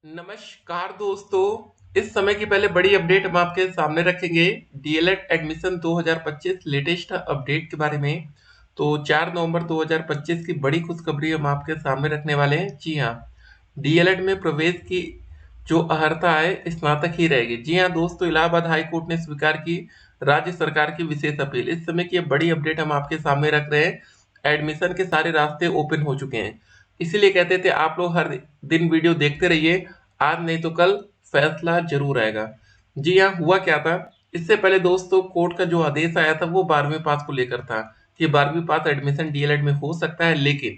नमस्कार दोस्तों, इस समय की पहले बड़ी अपडेट हम आपके सामने रखेंगे डीएलएड एडमिशन 2025 लेटेस्ट अपडेट के बारे में। तो 4 नवंबर 2025 की बड़ी खुशखबरी हम आपके सामने रखने वाले हैं। जी हाँ, डीएलएड में प्रवेश की जो अर्हता है स्नातक ही रहेगी। जी हाँ दोस्तों, इलाहाबाद हाई कोर्ट ने स्वीकार की राज्य सरकार की विशेष अपील। इस समय की बड़ी अपडेट हम आपके सामने रख रहे हैं। एडमिशन के सारे रास्ते ओपन हो चुके हैं, इसीलिए कहते थे आप लोग हर दिन वीडियो देखते रहिए, आज नहीं तो कल फैसला जरूर आएगा। जी हाँ, हुआ क्या था, इससे पहले दोस्तों कोर्ट का जो आदेश आया था वो 12वीं पास को लेकर था कि 12वीं पास एडमिशन डीएलएड में हो सकता है, लेकिन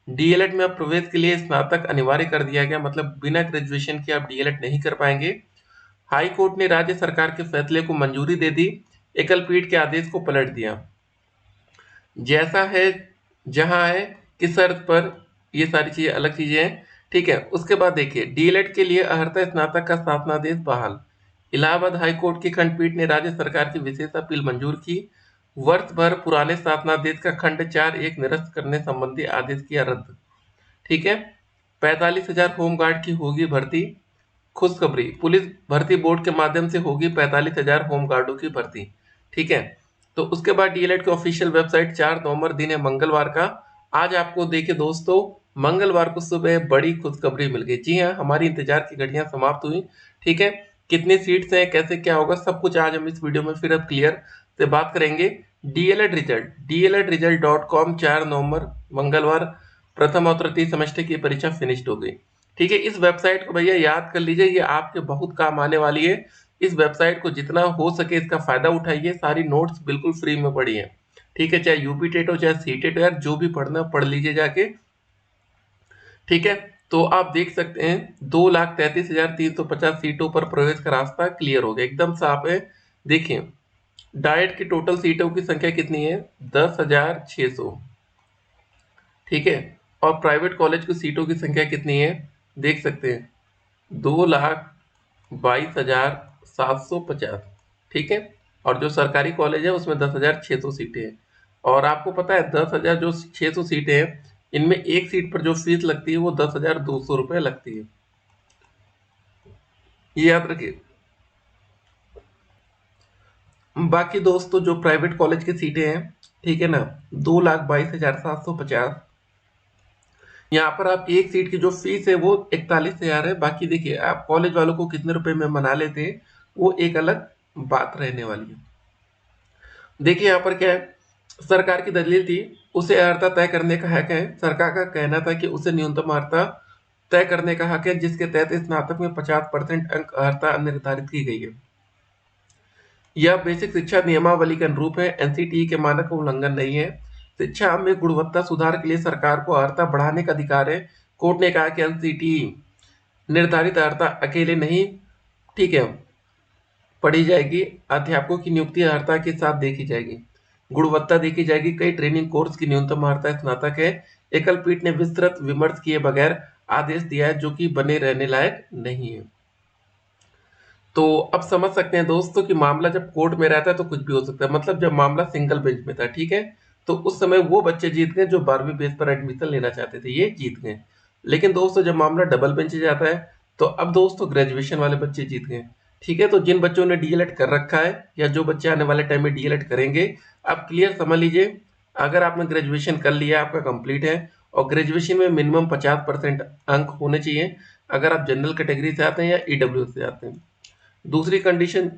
डीएलएड में अब प्रवेश के लिए स्नातक अनिवार्य कर दिया गया। मतलब बिना ग्रेजुएशन के आप डीएलएड नहीं कर पाएंगे। हाई कोर्ट ने राज्य सरकार के फैसले को मंजूरी दे दी, एकल पीठ के आदेश को पलट दिया। जैसा है जहां है किस शर्त पर, ये सारी चीजें अलग चीजें हैं। ठीक है, उसके बाद देखिए डीएलएड के लिए अर्हता स्नातक का शासनादेश बहाल। इलाहाबाद हाई कोर्ट की खंडपीठ ने राज्य सरकार की विशेष अपील मंजूर की। वर्ष भर पुराने शासनादेश का खंड 4(1) निरस्त करने संबंधी आदेश किया रद्द। ठीक है, 45,000 होमगार्ड की होगी भर्ती। खुशखबरी, पुलिस भर्ती बोर्ड के माध्यम से होगी 45,000 होमगार्डों की भर्ती। ठीक है, तो उसके बाद डीएलएड की ऑफिशियल वेबसाइट 4 नवंबर दिन है मंगलवार का। आज आपको देखिए दोस्तों, मंगलवार को सुबह बड़ी खुशखबरी मिल गई। जी हाँ, हमारी इंतजार की घड़ियां समाप्त हुई। ठीक है, कितनी सीट्स हैं, कैसे क्या होगा, सब कुछ आज हम इस वीडियो में फिर अब क्लियर से बात करेंगे। dled रिजल्ट .com 4 नवंबर मंगलवार प्रथम और तृतीय सेमेस्टर की परीक्षा फिनिश्ड हो गई। ठीक है, इस वेबसाइट को भैया याद कर लीजिए, ये आपके बहुत काम आने वाली है। इस वेबसाइट को जितना हो सके इसका फायदा उठाइए, सारी नोट्स बिल्कुल फ्री में पढ़िए। ठीक है, चाहे यूपी टेट हो चाहे सी टेट हो, यार जो भी पढ़ना पढ़ लीजिए जाके। ठीक है, तो आप देख सकते हैं 2,33,350 सीटों पर प्रवेश का रास्ता क्लियर हो गया, एकदम साफ है। देखिए डाइट की टोटल सीटों की संख्या कितनी है, 10,600। ठीक है, और प्राइवेट कॉलेज की सीटों की संख्या कितनी है, देख सकते हैं 2,22,750। ठीक है, और जो सरकारी कॉलेज है उसमें 10,600 सीटें हैं। और आपको पता है 10,000 जो 600 सीटें हैं, इनमें एक सीट पर जो फीस लगती है वो 10,200 रुपये लगती है, ये याद रखिए। बाकी दोस्तों जो प्राइवेट कॉलेज की सीटें हैं, ठीक है ना, 2,22,750। यहाँ पर आप एक सीट की जो फीस है वो 41,000 है। बाकी देखिए आप कॉलेज वालों को कितने रुपए में मना लेते हैं, वो एक अलग बात रहने वाली है। देखिए यहाँ पर क्या है, सरकार की दलील थी उसे अर्हता तय करने का हक है। सरकार का कहना था कि उसे न्यूनतम अर्हता तय करने का हक है जिसके तहत स्नातक में 50% अंक अर्हता निर्धारित की गई है। यह बेसिक शिक्षा नियमावली के अनुरूप है, एनसीटीई के मानक का उल्लंघन नहीं है। शिक्षा में गुणवत्ता सुधार के लिए सरकार को अर्हता बढ़ाने का अधिकार है। कोर्ट ने कहा कि एनसीटीई निर्धारित अर्हता अकेले नहीं, ठीक है, पढ़ी जाएगी, अध्यापकों की नियुक्ति अर्हता के साथ देखी जाएगी, गुणवत्ता देखी जाएगी। कई ट्रेनिंग कोर्स की न्यूनतम अर्हता स्नातक है। एकल पीठ ने विस्तृत विमर्श किए बगैर आदेश दिया है जो कि बने रहने लायक नहीं है। तो अब समझ सकते हैं दोस्तों कि मामला जब कोर्ट में रहता है तो कुछ भी हो सकता है। मतलब जब मामला सिंगल बेंच में था, ठीक है, तो उस समय वो बच्चे जीत गए जो 12वीं बेस पर एडमिशन लेना चाहते थे, ये जीत गए। लेकिन दोस्तों जब मामला डबल बेंच जाता है तो अब दोस्तों ग्रेजुएशन वाले बच्चे जीत गए। ठीक है, तो जिन बच्चों ने डीएलएड कर रखा है या जो बच्चे आने वाले टाइम में डीएलएड करेंगे, आप क्लियर समझ लीजिए, अगर आपने ग्रेजुएशन कर लिया, आपका कंप्लीट है, और ग्रेजुएशन में मिनिमम 50% अंक होने चाहिए अगर आप जनरल कैटेगरी से आते हैं या ईडब्ल्यू से आते हैं। दूसरी कंडीशन,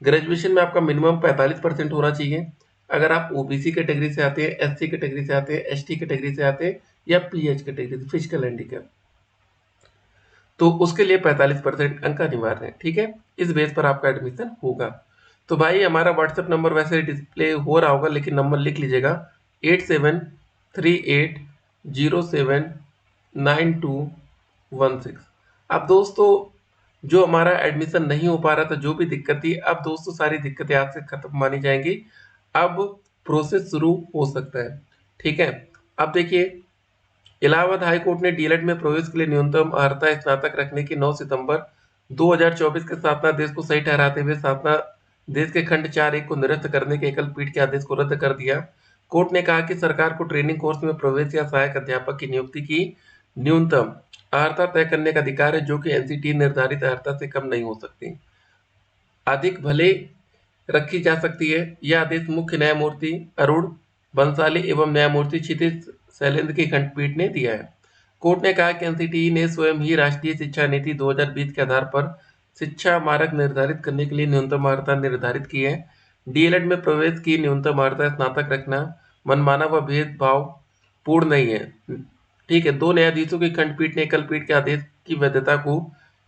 ग्रेजुएशन में आपका मिनिमम 45% होना चाहिए अगर आप ओबीसी कैटेगरी से आते हैं, एससी कैटेगरी से आते हैं, एसटी कैटेगरी से आते हैं या पीएच कैटेगरी से, फिजिकल हैंडीकैप, तो उसके लिए 45% अंक अनिवार्य है। ठीक है, इस बेस पर आपका एडमिशन होगा। तो भाई हमारा व्हाट्सएप नंबर वैसे डिस्प्ले हो रहा होगा, लेकिन नंबर लिख लीजिएगा 8738079216। अब दोस्तों जो हमारा एडमिशन नहीं हो पा रहा था, जो भी दिक्कत थी, अब दोस्तों सारी दिक्कतें आज से खत्म मानी जाएंगी। अब प्रोसेस शुरू हो सकता है। ठीक है, अब देखिए इलाहाबाद हाई कोर्ट ने डीएलएड में प्रवेश के लिए न्यूनतम अर्हता स्नातक रखने की 9 सितंबर 2024 के शासनादेश को सही ठहराते हुए शासनादेश के खंड 4(1) को निरस्त करने के एकल पीठ के आदेश को रद्द कर दिया। कोर्ट ने कहा कि सरकार को ट्रेनिंग कोर्स में प्रवेश या सहायक अध्यापक की नियुक्ति की न्यूनतम अर्हता तय करने का अधिकार है, जो कि एनसीटी निर्धारित अर्हता से कम नहीं हो सकती। अधिक भले रखी जा सकती है। यह आदेश मुख्य न्यायमूर्ति अरुण बंसाली एवं न्यायमूर्ति क्षितिज शैलेंद्र की खंडपीठ ने दिया है। कोर्ट ने कहा कि एनसीटीई ने स्वयं ही राष्ट्रीय शिक्षा नीति 2020 के आधार पर शिक्षा मानक निर्धारित करने के लिए न्यूनतम अर्हता निर्धारित की है। डीएलएड में प्रवेश की न्यूनतम अर्हता स्नातक रखना मनमाना व भेदभाव पूर्ण नहीं है। ठीक है, 2 न्यायाधीशों की खंडपीठ ने एकल पीठ के आदेश की वैधता को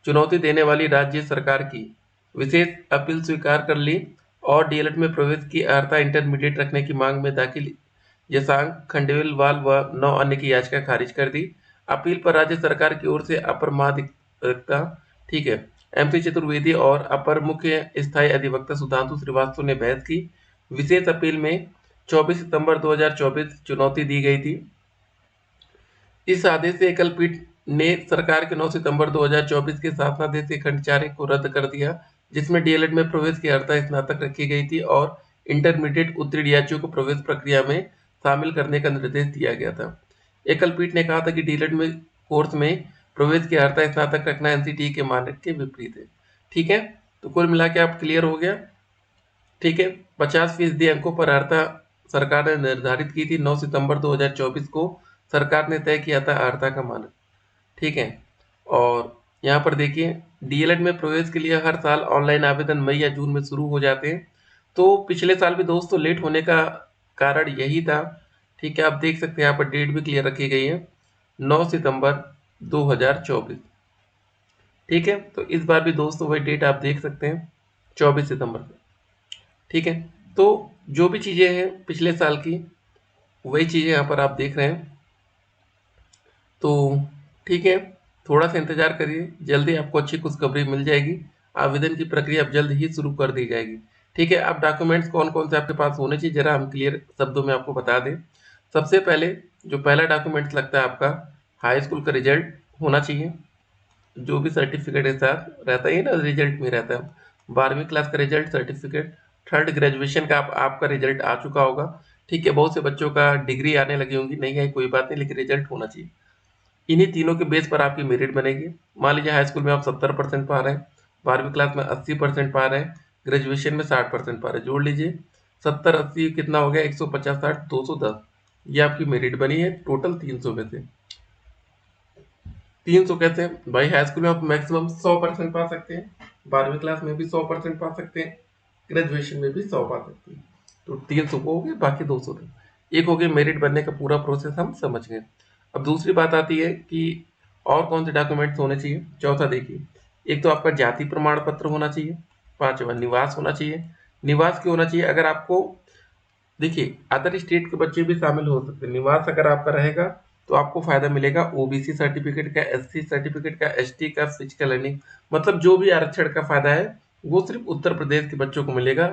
चुनौती देने वाली राज्य सरकार की विशेष अपील स्वीकार कर ली और डीएलएड में प्रवेश की अर्हता इंटरमीडिएट रखने की मांग में दाखिल यशांक खंडेलवाल व 9 अन्य की याचिका खारिज कर दी। अपील पर राज्य सरकार की ओर से अपर महाधिवक्ता ठीक है एमसी चतुर्वेदी और अपर मुख्य स्थायी अधिवक्ता सुधांशु श्रीवास्तव ने बहस की। विशेष अपील में 24 सितंबर 2024 चुनौती दी गई थी। इस आदेश से एकल पीठ ने सरकार के 9 सितंबर 2024 के शासनादेश के खंड 4 को रद्द कर दिया, जिसमें डीएलएड में प्रवेश की अर्हता स्नातक रखी गई थी और इंटरमीडिएट उत्तीर्ण यात्रियों को प्रवेश प्रक्रिया में शामिल करने का निर्देश दिया गया था। एकल पीठ ने कहा था कि डीएलएड में कोर्स में प्रवेश की अर्हता स्नातक रखना एनसीटीई के मानक के विपरीत है। ठीक है, तो कुल मिला के आप क्लियर हो गया। ठीक है, 50% अंकों पर अर्हता सरकार ने निर्धारित की थी। 9 सितंबर 2024 को सरकार ने तय किया था अर्हता का मानक। ठीक है, और यहाँ पर देखिए डीएलएड में प्रवेश के लिए हर साल ऑनलाइन आवेदन मई या जून में शुरू हो जाते हैं। तो पिछले साल भी दोस्तों लेट होने का कारण यही था। ठीक है, आप देख सकते हैं यहाँ पर डेट भी क्लियर रखी गई है 9 सितंबर 2024। ठीक है, तो इस बार भी दोस्तों वही डेट आप देख सकते हैं 24 सितंबर को। ठीक है, तो जो भी चीज़ें हैं पिछले साल की वही चीज़ें यहाँ पर आप देख रहे हैं। तो ठीक है, थोड़ा सा इंतजार करिए, जल्दी आपको अच्छी खुशखबरी मिल जाएगी। आवेदन की प्रक्रिया अब जल्द ही शुरू कर दी जाएगी। ठीक है, अब डॉक्यूमेंट्स कौन कौन से आपके पास होने चाहिए जरा हम क्लियर शब्दों में आपको बता दें। सबसे पहले जो पहला डॉक्यूमेंट्स लगता है आपका हाई स्कूल का रिजल्ट होना चाहिए, जो भी सर्टिफिकेट के साथ रहता है ना, रिजल्ट में रहता है 12वीं क्लास का रिजल्ट सर्टिफिकेट। थर्ड ग्रेजुएशन का आपका रिजल्ट आ चुका होगा। ठीक है, बहुत से बच्चों का डिग्री आने लगी होंगी, नहीं आई कोई बात नहीं, लेकिन रिजल्ट होना चाहिए। इन्हीं तीनों के बेस पर आपकी मेरिट बनेगी। मान लीजिए हाई स्कूल में आप 70% पा रहे हैं, 12वीं क्लास में 80% पा रहे हैं, ग्रेजुएशन में 60% पा रहे हैं, जोड़ लीजिए 70 80 कितना हो गया 150 60 210। ये आपकी मेरिट बनी है टोटल 300 में से। 300 कैसे भाई, हाई स्कूल में आप मैक्सिमम 100% पा सकते हैं, 12वीं क्लास में भी 100% पा सकते हैं, ग्रेजुएशन में भी 100 पा सकते हैं। तो 300 को हो गए, बाकी 200 थे। एक हो गया मेरिट बनने का पूरा प्रोसेस हम समझ गए। अब दूसरी बात आती है कि और कौन से डॉक्यूमेंट्स होने चाहिए। चौथा देखिए, एक तो आपका जाति प्रमाण पत्र होना चाहिए। पांचवा निवास होना चाहिए। निवास क्यों होना चाहिए, अगर आपको देखिए अदर स्टेट के बच्चे भी शामिल हो सकते हैं। निवास अगर आपका रहेगा तो आपको फायदा मिलेगा ओबीसी सर्टिफिकेट का, एससी सर्टिफिकेट का, एसटी का, फिजिकल लर्निंग, मतलब जो भी आरक्षण का फायदा है वो सिर्फ उत्तर प्रदेश के बच्चों को मिलेगा।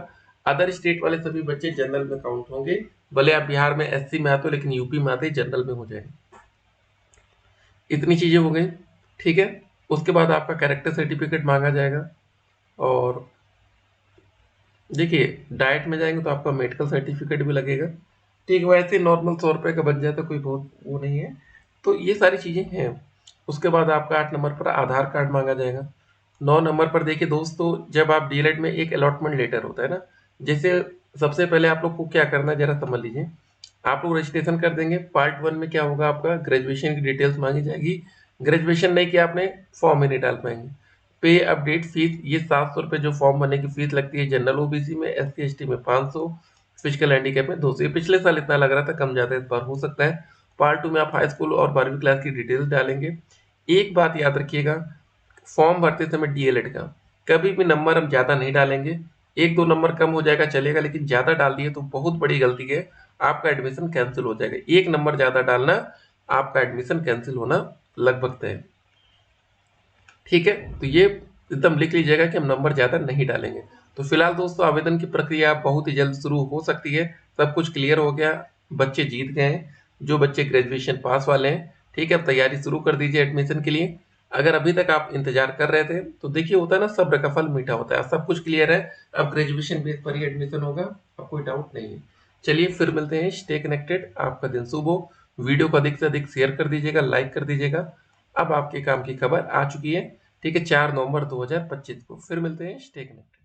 अदर स्टेट वाले सभी बच्चे जनरल में काउंट होंगे। भले आप बिहार में एससी में आते हो, लेकिन यूपी में आते जनरल में हो जाएंगे। इतनी चीजें हो गई। ठीक है, उसके बाद आपका कैरेक्टर सर्टिफिकेट मांगा जाएगा। और देखिए डाइट में जाएंगे तो आपका मेडिकल सर्टिफिकेट भी लगेगा। ठीक, वैसे नॉर्मल 100 रुपये का बन जाए तो कोई बहुत वो नहीं है। तो ये सारी चीजें हैं। उसके बाद आपका 8 नंबर पर आधार कार्ड मांगा जाएगा। 9 नंबर पर देखिए दोस्तों, जब आप डीएलएड में एक अलॉटमेंट लेटर होता है ना, जैसे सबसे पहले आप लोग को क्या करना है जरा समझ लीजिए। आप लोग रजिस्ट्रेशन कर देंगे। पार्ट 1 में क्या होगा, आपका ग्रेजुएशन की डिटेल्स मांगी जाएगी। ग्रेजुएशन नहीं किया आपने, फॉर्म ही नहीं डाल पाएंगे। पे अपडेट फीस, ये 700 रुपये जो फॉर्म भरने की फीस लगती है जनरल ओबीसी में, एससी एसटी में 500, फिजिकल हैंडीकैप में 200। पिछले साल इतना लग रहा था, कम ज्यादा इस बार हो सकता है। पार्ट 2 में आप हाई स्कूल और 12वीं क्लास की डिटेल्स डालेंगे। एक बात याद रखिएगा, फॉर्म भरते समय डीएलएड का कभी भी नंबर हम ज्यादा नहीं डालेंगे। 1-2 नंबर कम हो जाएगा चलेगा, लेकिन ज्यादा डाल दिए तो बहुत बड़ी गलती है, आपका एडमिशन कैंसिल हो जाएगा। 1 नंबर ज्यादा डालना, आपका एडमिशन कैंसिल होना लगभग तय है। ठीक है, तो ये एकदम लिख लीजिएगा कि हम नंबर ज्यादा नहीं डालेंगे। तो फिलहाल दोस्तों आवेदन की प्रक्रिया बहुत ही जल्द शुरू हो सकती है। सब कुछ क्लियर हो गया, बच्चे जीत गए हैं जो बच्चे ग्रेजुएशन पास वाले हैं। ठीक है, अब तैयारी शुरू कर दीजिए एडमिशन के लिए। अगर अभी तक आप इंतजार कर रहे थे तो देखिए होता है ना, सब्र का फल मीठा होता है। सब कुछ क्लियर है, अब ग्रेजुएशन बेस पर ही एडमिशन होगा, अब कोई डाउट नहीं है। चलिए फिर मिलते हैं, स्टे कनेक्टेड, आपका दिन शुभ हो। वीडियो को अधिक से अधिक शेयर कर दीजिएगा, लाइक कर दीजिएगा अब आपके काम की खबर आ चुकी है। ठीक है, 4 नवंबर 2025 को फिर मिलते हैं। Stay connected.